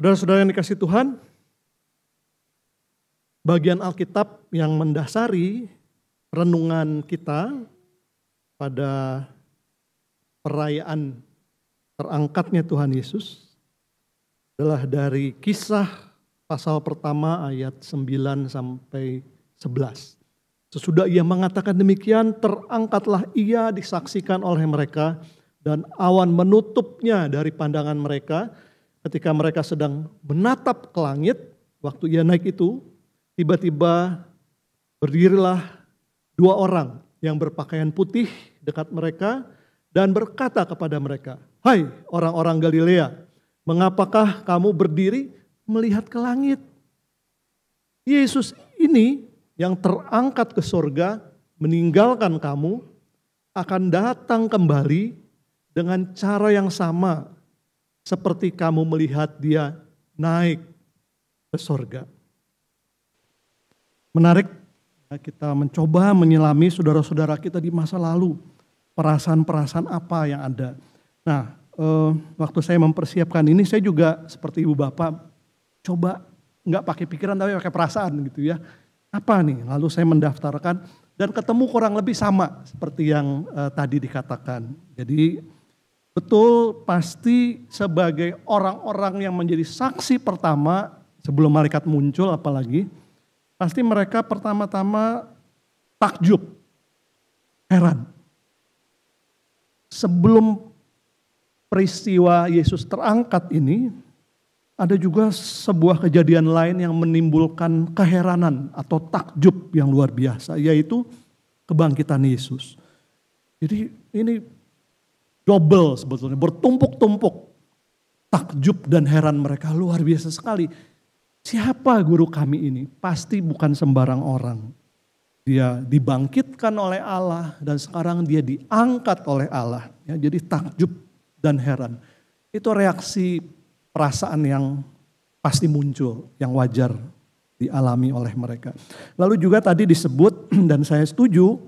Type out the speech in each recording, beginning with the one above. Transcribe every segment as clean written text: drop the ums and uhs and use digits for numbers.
Saudara-saudara yang dikasihi Tuhan, bagian Alkitab yang mendasari renungan kita pada perayaan terangkatnya Tuhan Yesus adalah dari Kisah pasal pertama ayat 9 sampai 11. Sesudah ia mengatakan demikian, terangkatlah ia disaksikan oleh mereka dan awan menutupnya dari pandangan mereka. Ketika mereka sedang menatap ke langit, waktu ia naik itu, tiba-tiba berdirilah dua orang yang berpakaian putih dekat mereka dan berkata kepada mereka, "Hai orang-orang Galilea, mengapakah kamu berdiri melihat ke langit? Yesus ini yang terangkat ke surga meninggalkan kamu akan datang kembali dengan cara yang sama seperti kamu melihat dia naik ke surga." Menarik kita mencoba menyelami saudara-saudara kita di masa lalu. Perasaan-perasaan apa yang ada. Nah, waktu saya mempersiapkan ini saya juga seperti ibu bapak coba nggak pakai pikiran tapi pakai perasaan gitu ya. Apa nih? Lalu saya mendaftarkan dan ketemu kurang lebih sama seperti yang tadi dikatakan. Jadi betul pasti sebagai orang-orang yang menjadi saksi pertama sebelum malaikat muncul apalagi, pasti mereka pertama-tama takjub, heran. Sebelum peristiwa Yesus terangkat ini, ada juga sebuah kejadian lain yang menimbulkan keheranan atau takjub yang luar biasa, yaitu kebangkitan Yesus. Jadi ini double sebetulnya, bertumpuk-tumpuk. Takjub dan heran mereka luar biasa sekali. Siapa guru kami ini? Pasti bukan sembarang orang. Dia dibangkitkan oleh Allah dan sekarang dia diangkat oleh Allah. Ya, jadi takjub dan heran. Itu reaksi perasaan yang pasti muncul, yang wajar dialami oleh mereka. Lalu juga tadi disebut dan saya setuju,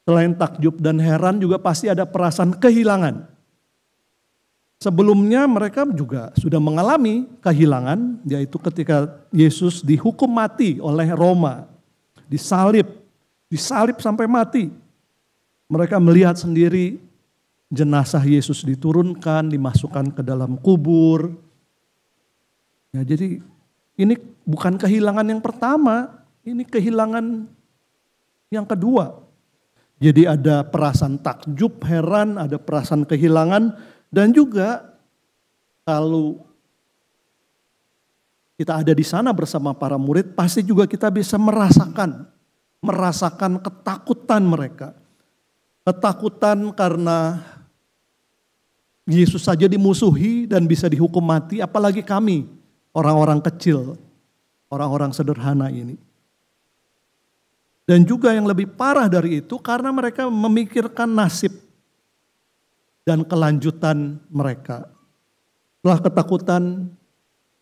selain takjub dan heran juga pasti ada perasaan kehilangan. Sebelumnya mereka juga sudah mengalami kehilangan, yaitu ketika Yesus dihukum mati oleh Roma, disalib sampai mati. Mereka melihat sendiri jenazah Yesus diturunkan, dimasukkan ke dalam kubur. Ya, jadi ini bukan kehilangan yang pertama, ini kehilangan yang kedua. Jadi ada perasaan takjub, heran, ada perasaan kehilangan, dan juga kalau kita ada di sana bersama para murid, pasti juga kita bisa merasakan ketakutan mereka. Ketakutan karena Yesus saja dimusuhi dan bisa dihukum mati, apalagi kami, orang-orang kecil, orang-orang sederhana ini. Dan juga yang lebih parah dari itu karena mereka memikirkan nasib dan kelanjutan mereka. Setelah ketakutan,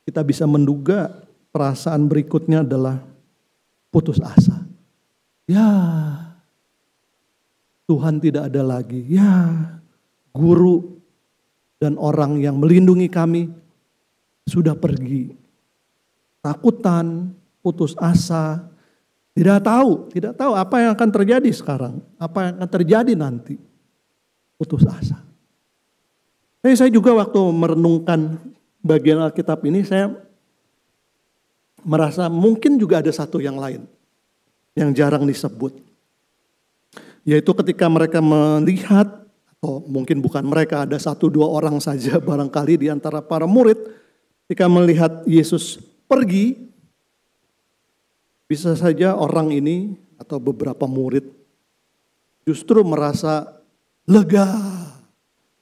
kita bisa menduga perasaan berikutnya adalah putus asa. Ya, Tuhan tidak ada lagi. Ya, guru dan orang yang melindungi kami sudah pergi. Takutan, putus asa, tidak tahu apa yang akan terjadi sekarang, apa yang akan terjadi nanti. Putus asa. Saya juga waktu merenungkan bagian Alkitab ini, saya merasa mungkin juga ada satu yang lain yang jarang disebut. Yaitu ketika mereka melihat, atau mungkin bukan mereka, ada 1-2 orang saja barangkali di antara para murid, ketika melihat Yesus pergi, bisa saja orang ini atau beberapa murid justru merasa lega.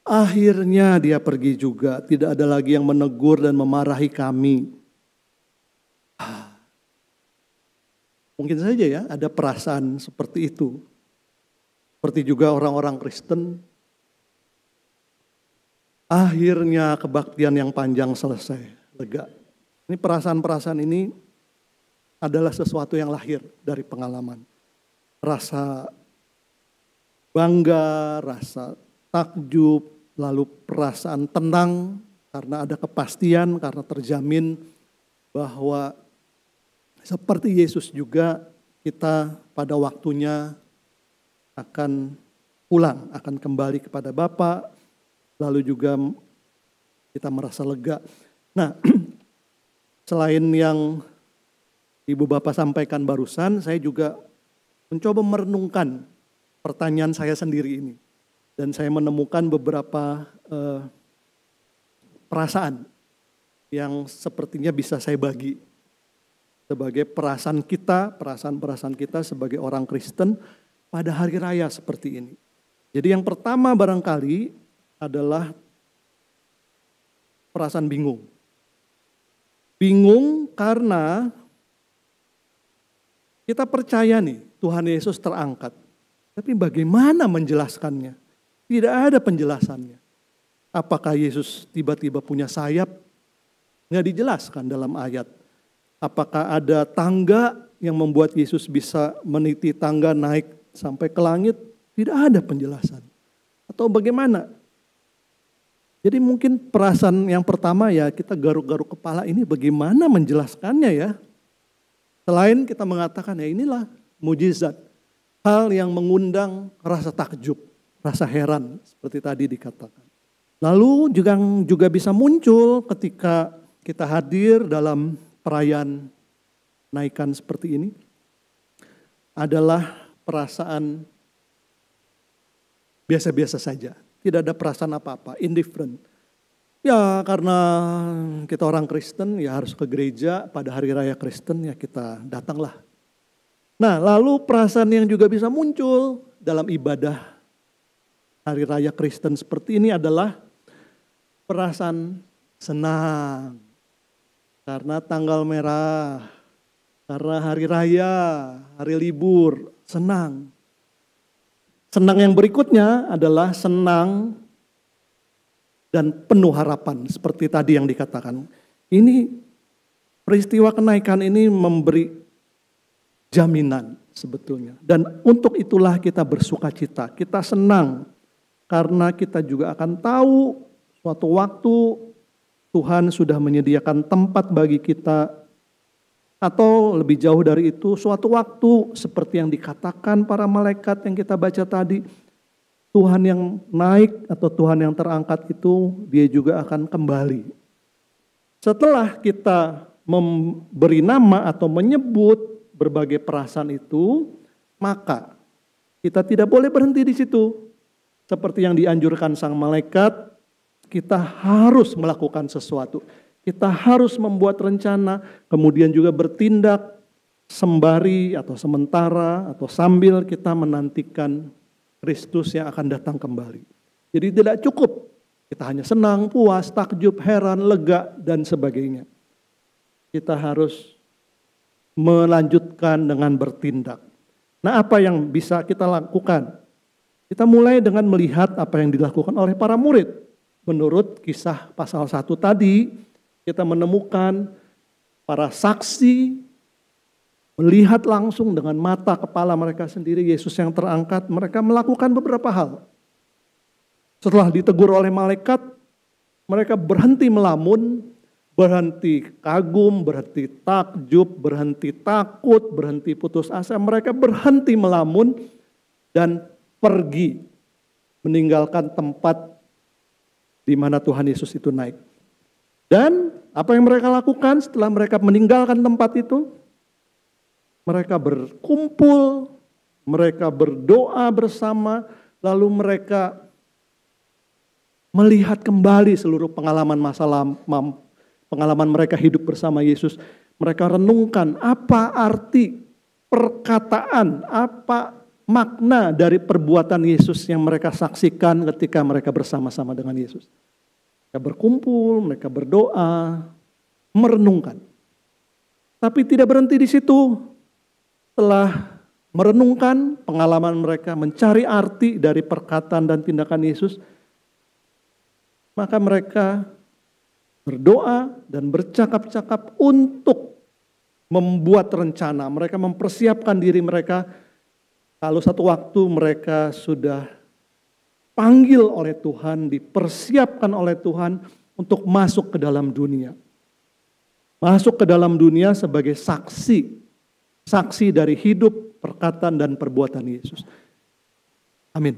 Akhirnya dia pergi juga, tidak ada lagi yang menegur dan memarahi kami. Mungkin saja ya ada perasaan seperti itu. Seperti juga orang-orang Kristen, akhirnya kebaktian yang panjang selesai, lega. Ini perasaan-perasaan ini adalah sesuatu yang lahir dari pengalaman. Rasa bangga, rasa takjub, lalu perasaan tenang karena ada kepastian, karena terjamin bahwa seperti Yesus juga kita pada waktunya akan pulang, akan kembali kepada Bapa, lalu juga kita merasa lega. Nah, selain yang Ibu Bapak sampaikan barusan, saya juga mencoba merenungkan pertanyaan saya sendiri ini. Dan saya menemukan beberapa perasaan yang sepertinya bisa saya bagi sebagai perasaan kita sebagai orang Kristen pada hari raya seperti ini. Jadi yang pertama barangkali adalah perasaan bingung. Bingung karena kita percaya nih Tuhan Yesus terangkat. Tapi bagaimana menjelaskannya? Tidak ada penjelasannya. Apakah Yesus tiba-tiba punya sayap? Nggak dijelaskan dalam ayat. Apakah ada tangga yang membuat Yesus bisa meniti tangga naik sampai ke langit? Tidak ada penjelasan. Atau bagaimana? Jadi mungkin perasaan yang pertama ya kita garuk-garuk kepala ini bagaimana menjelaskannya ya. Selain kita mengatakan ya inilah mujizat. Hal yang mengundang rasa takjub, rasa heran seperti tadi dikatakan. Lalu juga bisa muncul ketika kita hadir dalam perayaan naikan seperti ini. Adalah perasaan biasa-biasa saja. Tidak ada perasaan apa-apa, indifferent. Ya karena kita orang Kristen ya harus ke gereja pada hari raya Kristen ya kita datanglah. Nah lalu perasaan yang juga bisa muncul dalam ibadah hari raya Kristen seperti ini adalah perasaan senang. Karena tanggal merah, karena hari raya, hari libur, senang. Senang yang berikutnya adalah senang dan penuh harapan seperti tadi yang dikatakan. Ini peristiwa kenaikan ini memberi jaminan sebetulnya. Dan untuk itulah kita bersuka cita, kita senang. Karena kita juga akan tahu suatu waktu Tuhan sudah menyediakan tempat bagi kita. Atau lebih jauh dari itu, suatu waktu seperti yang dikatakan para malaikat yang kita baca tadi. Tuhan yang naik atau Tuhan yang terangkat itu dia juga akan kembali. Setelah kita memberi nama atau menyebut berbagai perasaan itu, maka kita tidak boleh berhenti di situ. Seperti yang dianjurkan sang malaikat, kita harus melakukan sesuatu. Kita harus membuat rencana, kemudian juga bertindak sembari atau sementara atau sambil kita menantikan Kristus yang akan datang kembali. Jadi tidak cukup kita hanya senang, puas, takjub, heran, lega dan sebagainya. Kita harus melanjutkan dengan bertindak. Nah, apa yang bisa kita lakukan? Kita mulai dengan melihat apa yang dilakukan oleh para murid. Menurut kisah pasal 1 tadi, kita menemukan para saksi melihat langsung dengan mata kepala mereka sendiri Yesus yang terangkat. Mereka melakukan beberapa hal. Setelah ditegur oleh malaikat, mereka berhenti melamun, berhenti kagum, berhenti takjub, berhenti takut, berhenti putus asa. Mereka berhenti melamun dan pergi meninggalkan tempat di mana Tuhan Yesus itu naik. Dan apa yang mereka lakukan setelah mereka meninggalkan tempat itu? Mereka berkumpul, mereka berdoa bersama, lalu mereka melihat kembali seluruh pengalaman pengalaman mereka hidup bersama Yesus. Mereka renungkan apa arti perkataan, apa makna dari perbuatan Yesus yang mereka saksikan ketika mereka bersama-sama dengan Yesus. Mereka berkumpul, mereka berdoa, merenungkan. Tapi tidak berhenti di situ. Setelah merenungkan pengalaman mereka, mencari arti dari perkataan dan tindakan Yesus, maka mereka berdoa dan bercakap-cakap untuk membuat rencana. Mereka mempersiapkan diri mereka. Kalau satu waktu mereka sudah panggil oleh Tuhan, dipersiapkan oleh Tuhan, untuk masuk ke dalam dunia. Masuk ke dalam dunia sebagai saksi. Saksi dari hidup, perkataan, dan perbuatan Yesus. Amin.